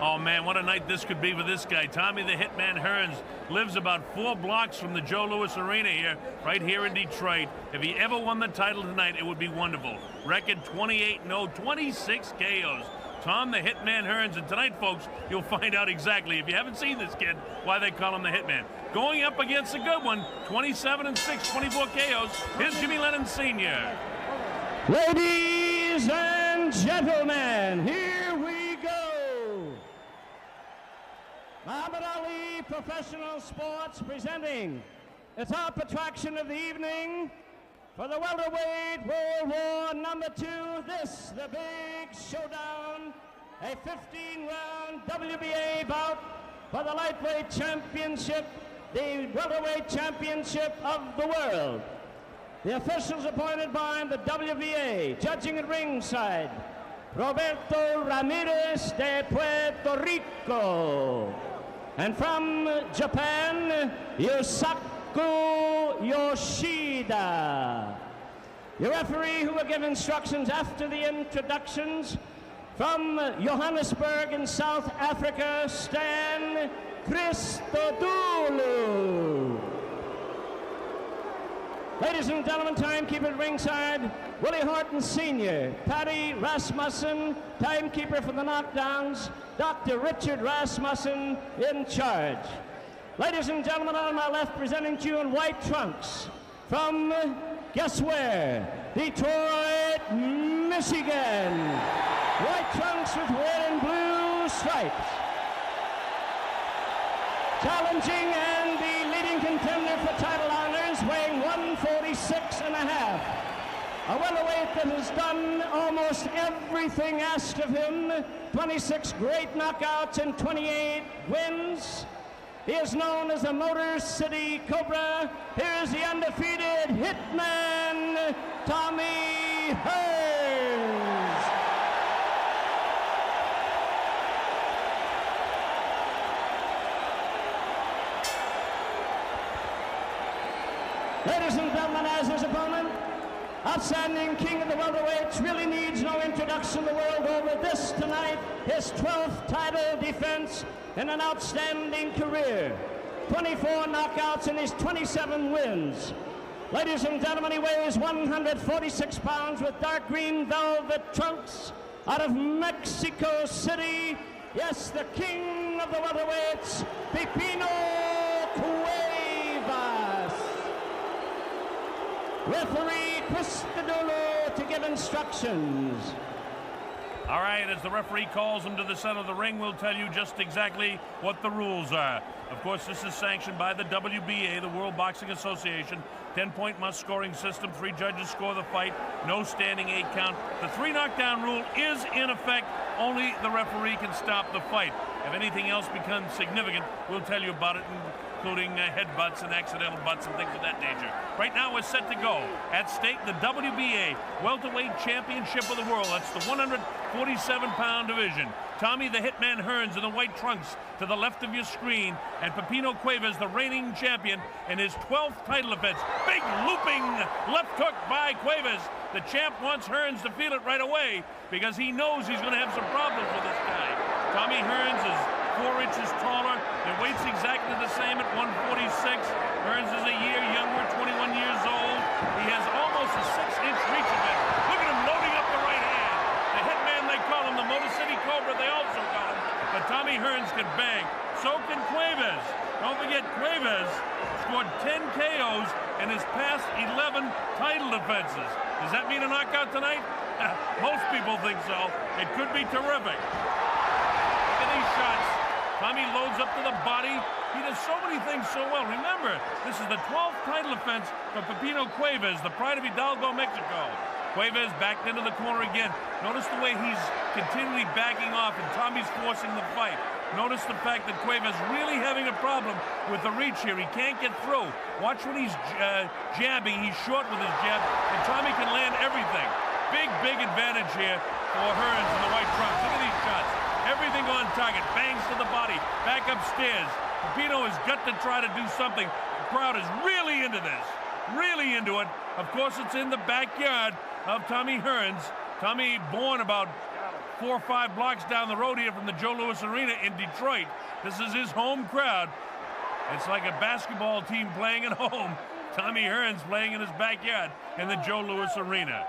Oh, man, what a night this could be for this guy. Tommy the Hitman Hearns lives about 4 blocks from the Joe Louis Arena here, right here in Detroit. If he ever won the title tonight, it would be wonderful. Record 28-0, 26 KOs. Tom the Hitman Hearns. And tonight, folks, you'll find out exactly, if you haven't seen this kid, why they call him the Hitman. Going up against a good one, 27-6, 24 KOs. Here's Jimmy Lennon Sr. Ladies and gentlemen, here we go. Muhammad Ali Professional Sports presenting the top attraction of the evening for the welterweight World War #2. This, the big showdown, a 15-round WBA bout for the lightweight championship, the welterweight championship of the world. The officials appointed by the WBA, judging at ringside, Roberto Ramirez de Puerto Rico. And from Japan, Yusaku Yoshida. Your referee, who will give instructions after the introductions, from Johannesburg in South Africa, Stan Christodoulou. Ladies and gentlemen, timekeeper at ringside, Willie Horton Sr., Patty Rasmussen, timekeeper for the knockdowns, Dr. Richard Rasmussen in charge. Ladies and gentlemen, on my left, presenting to you in white trunks, from, guess where? Detroit, Michigan. White trunks with red and blue stripes. Challenging and the leading contender for title honors, weighing 146.5. A welterweight that has done almost everything asked of him. 26 great knockouts and 28 wins. He is known as the Motor City Cobra. Here's the undefeated Hitman, Tommy Hearns. Ladies and gentlemen, as his opponent, outstanding king of the welterweights, really needs no introduction the world over. This tonight, his 12th title defense in an outstanding career. 24 knockouts in his 27 wins. Ladies and gentlemen, he weighs 146 pounds with dark green velvet trunks out of Mexico City. Yes, the king of the welterweights, Pipino Cuevas. Referee Christodoulou to give instructions. All right, as the referee calls him to the center of the ring, we'll tell you just exactly what the rules are. Of course, this is sanctioned by the WBA, the World Boxing Association. 10-point must-scoring system. 3 judges score the fight. No standing 8 count. The 3 knockdown rule is in effect. Only the referee can stop the fight. If anything else becomes significant, we'll tell you about it, including headbutts and accidental butts and things of that nature. Right now, we're set to go. At stake, the WBA Welterweight Championship of the World. That's the 147-pound division. Tommy the Hitman Hearns in the white trunks to the left of your screen, and Pipino Cuevas, the reigning champion, in his 12th title defense. Big looping left hook by Cuevas. The champ wants Hearns to feel it right away because he knows he's going to have some problems with this guy. Tommy Hearns is 4 inches taller and weights exactly the same at 146. Hearns is a year younger, 21 years old. He has almost a 6-inch reach of it. Look at him loading up the right hand. The Hitman, they call him, the Motor City Cobra, they also call him. But Tommy Hearns can bang. So can Cuevas. Don't forget, Cuevas scored 10 KOs in his past 11 title defenses. Does that mean a knockout tonight? Most people think so. It could be terrific. Look at these shots. Tommy loads up to the body. He does so many things so well. Remember, this is the 12th title defense for Pipino Cuevas, the pride of Hidalgo, Mexico. Cuevas backed into the corner again. Notice the way he's continually backing off and Tommy's forcing the fight. Notice the fact that Cuevas really having a problem with the reach here. He can't get through. Watch when he's jabbing. He's short with his jab, and Tommy can land everything. Big advantage here for Hearns in the white trunks. Look at these shots. Everything on target. Bangs to the body. Back upstairs. Pipino has got to try to do something. The crowd is really into this. Really into it. Of course, it's in the backyard of Tommy Hearns. Tommy born about 4 or 5 blocks down the road here from the Joe Louis Arena in Detroit. This is his home crowd. It's like a basketball team playing at home. Tommy Hearns playing in his backyard in the Joe Louis Arena.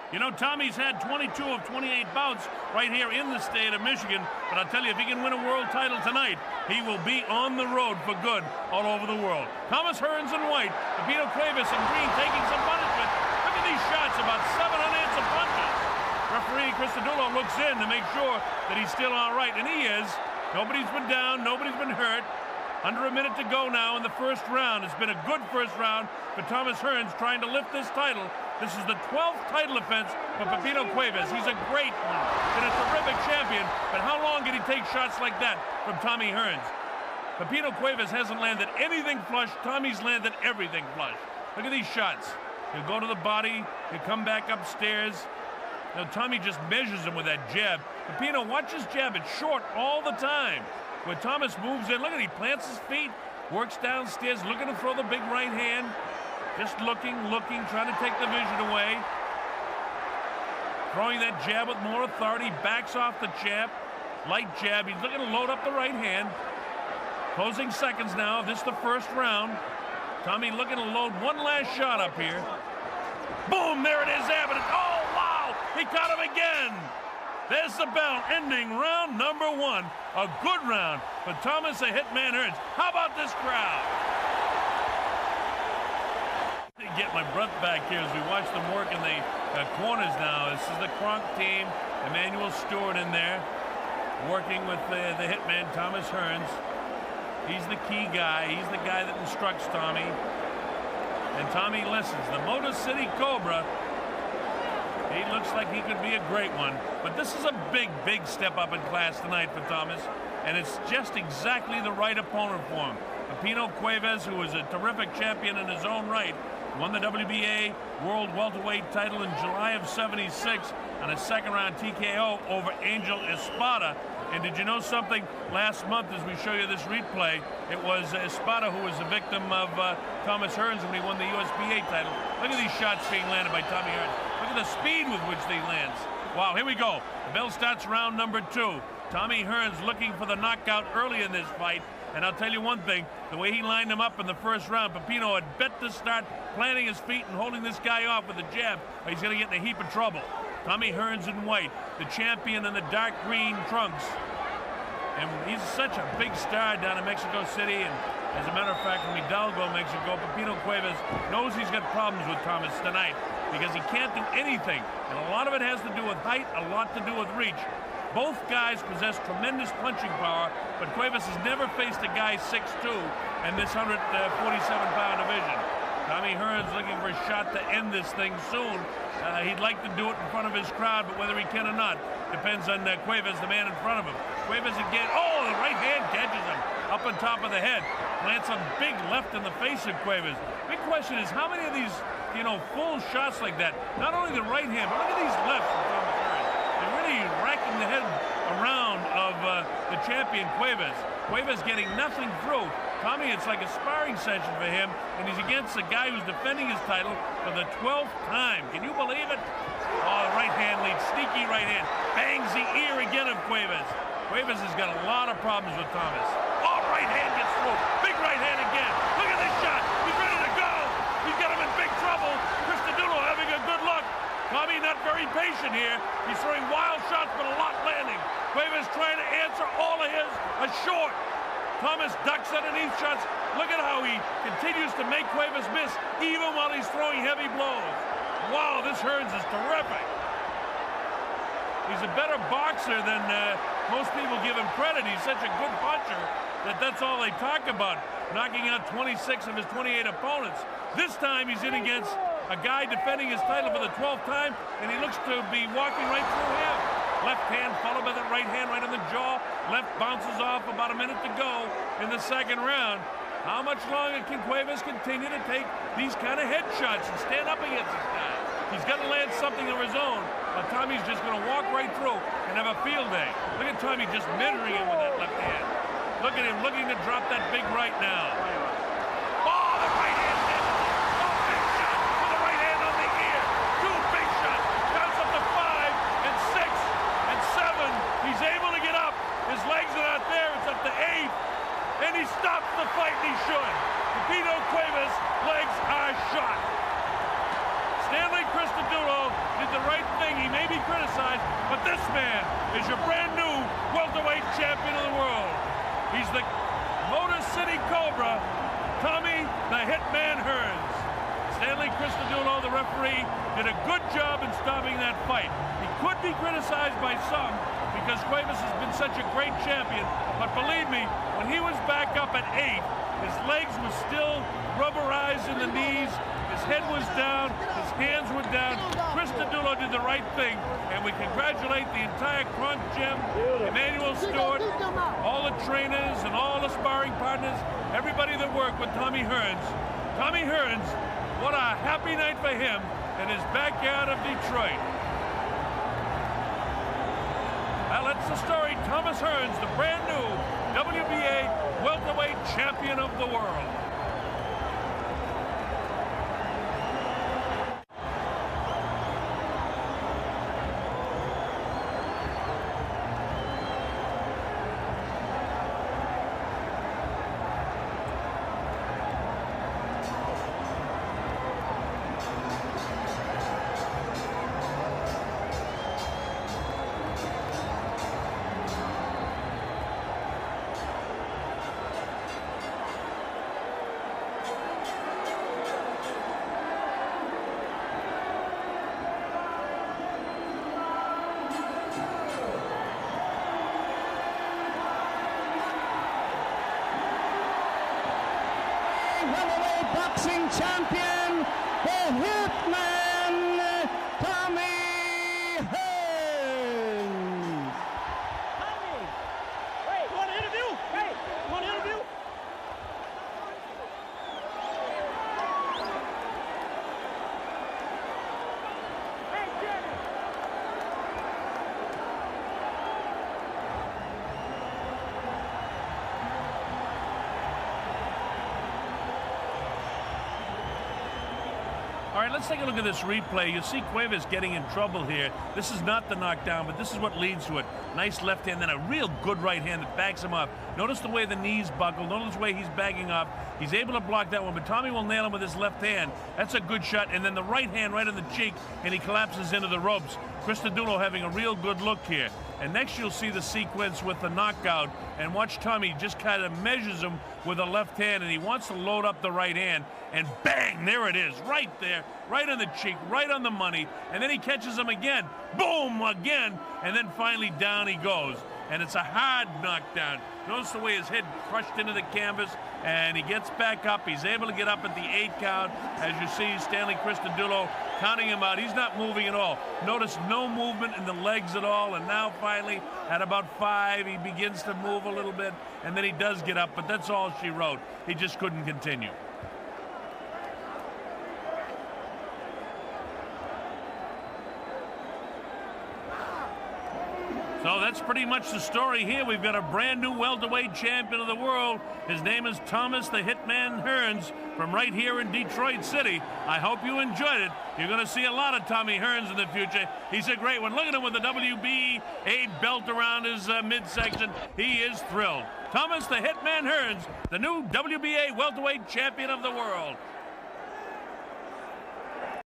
You know, Tommy's had 22 of 28 bouts right here in the state of Michigan, but I'll tell you, if he can win a world title tonight, he will be on the road for good all over the world. Thomas Hearns in white, Pipino Cuevas in green taking some punishment. Look at these shots, about 7 unanswered punches. Referee Christodoulou looks in to make sure that he's still all right, and he is. Nobody's been down, nobody's been hurt. Under a minute to go now in the first round. It's been a good first round for Thomas Hearns trying to lift this title. This is the 12th title offense for Pipino Cuevas. He's a great one, been a terrific champion, but how long can he take shots like that from Tommy Hearns? Pipino Cuevas hasn't landed anything flush. Tommy's landed everything flush. Look at these shots. He'll go to the body, he'll come back upstairs. Now, Tommy just measures him with that jab. Pipino, watch his jab. It's short all the time. When Thomas moves in, look at, he plants his feet, works downstairs, looking to throw the big right hand. Just looking, trying to take the vision away. Throwing that jab with more authority, backs off the jab. Light jab, he's looking to load up the right hand. Closing seconds now, this is the first round. Tommy looking to load one last shot up here. Boom, there it is, Abbott. Oh, wow, he caught him again. There's the bell, ending round number 1. A good round for Thomas the Hitman Hearns. How about this crowd? Get my breath back here as we watch them work in the corners now. This is the Kronk team. Emmanuel Stewart in there, working with the Hitman, Thomas Hearns. He's the key guy. He's the guy that instructs Tommy. And Tommy listens. The Motor City Cobra. He looks like he could be a great one. But this is a big, big step up in class tonight for Thomas. And it's just exactly the right opponent for him. Pipino Cuevas, who is a terrific champion in his own right, won the WBA World Welterweight title in July of '76 on a second-round TKO over Angel Espada. And did you know something? Last month, as we show you this replay, it was Espada who was the victim of Thomas Hearns when he won the USBA title. Look at these shots being landed by Tommy Hearns. Look at the speed with which they lands. Wow, here we go. The bell starts round number 2. Tommy Hearns looking for the knockout early in this fight. And I'll tell you one thing, the way he lined him up in the first round, Pipino had bet to start planting his feet and holding this guy off with a jab, or he's going to get in a heap of trouble. Tommy Hearns in white, the champion in the dark green trunks. And he's such a big star down in Mexico City, and as a matter of fact, from Hidalgo, Mexico, Pipino Cuevas knows he's got problems with Thomas tonight because he can't do anything. And a lot of it has to do with height, a lot to do with reach. Both guys possess tremendous punching power, but Cuevas has never faced a guy 6'2" in this 147-pound division. Tommy Hearns looking for a shot to end this thing soon. He'd like to do it in front of his crowd, but whether he can or not depends on Cuevas, the man in front of him. Cuevas again, oh, the right hand catches him up on top of the head. Plants a big left in the face of Cuevas. Big question is, how many of these, full shots like that, not only the right hand, but look at these lefts from Thomas Hearns. They're really racking the head around of the champion Cuevas. Cuevas getting nothing through. Tommy, it's like a sparring session for him, and he's against a guy who's defending his title for the 12th time. Can you believe it? Oh, the right hand lead, sneaky right hand. Bangs the ear again of Cuevas. Cuevas has got a lot of problems with Thomas. Oh, right hand gets through. Big right hand again. Look at this shot. He's ready to go. He's got him in big trouble. Christodoulou having a good look. Tommy not very patient here. He's throwing wild shots, but a lot landing. Cuevas trying to answer all of his short. Thomas ducks underneath shots. Look at how he continues to make Cuevas miss, even while he's throwing heavy blows. Wow, this Hearns is terrific. He's a better boxer than most people give him credit. He's such a good puncher that that's all they talk about, knocking out 26 of his 28 opponents. This time he's in against a guy defending his title for the 12th time, and he looks to be walking right through him. Left hand followed by the right hand right on the jaw. Left bounces off, about a minute to go in the second round. How much longer can Cuevas continue to take these kind of headshots and stand up against this guy? He's got to land something of his own, but Tommy's just going to walk right through and have a field day. Look at Tommy just measuring him with that left hand. Look at him looking to drop that big right now. Oh, the right hand hit. Oh, big shot with the right hand on the ear. Two big shots. Counts up to 5 and 6. and he stops the fight, and he should. Pipino Cuevas, legs are shot. Stanley Cristodulo did the right thing. He may be criticized, but this man is your brand new welterweight champion of the world. He's the Motor City Cobra, Tommy the Hitman Hearns. Stanley Cristodulo, the referee, did a good job in stopping that fight. He could be criticized by some because Cuevas has been such a great champion, but believe me, when he was back up at 8, his legs were still rubberized in the knees, his head was down, his hands were down. Cristodulo did the right thing, and we congratulate the entire Crunch Gym, Emmanuel Stewart, all the trainers and all the sparring partners, everybody that worked with Tommy Hearns. Tommy Hearns, what a happy night for him in his backyard of Detroit. Well, that's the story. Thomas Hearns, the brand new WBA welterweight champion of the world. Welterweight boxing champion, the Hitman, Tommy Hearns. Tommy! Hey, you want an interview? Hey, you want an interview? Hey, Jenny! All right, let's take a look at this replay. You see Cuevas getting in trouble here. This is not the knockdown, but this is what leads to it. Nice left hand, then a real good right hand that backs him up. Notice the way the knees buckle. Notice the way he's backing up. He's able to block that one, but Tommy will nail him with his left hand. That's a good shot, and then the right hand right on the cheek, and he collapses into the ropes. Cristodulo having a real good look here. And next you'll see the sequence with the knockout, and watch Tommy just kind of measures him with the left hand, and he wants to load up the right hand, and bang, there it is, right there, right on the cheek, right on the money, and then he catches him again, boom, again, and then finally down he goes. And it's a hard knockdown. Notice the way his head crushed into the canvas, and he gets back up. He's able to get up at the 8 count. As you see, Stanley Cristodulo counting him out. He's not moving at all. Notice no movement in the legs at all, and now finally, at about 5, he begins to move a little bit, and then he does get up, but that's all she wrote. He just couldn't continue. So that's pretty much the story here. We've got a brand new welterweight champion of the world. His name is Thomas the Hitman Hearns from right here in Detroit City. I hope you enjoyed it. You're going to see a lot of Tommy Hearns in the future. He's a great one. Look at him with the WBA belt around his midsection. He is thrilled. Thomas the Hitman Hearns, the new WBA welterweight champion of the world.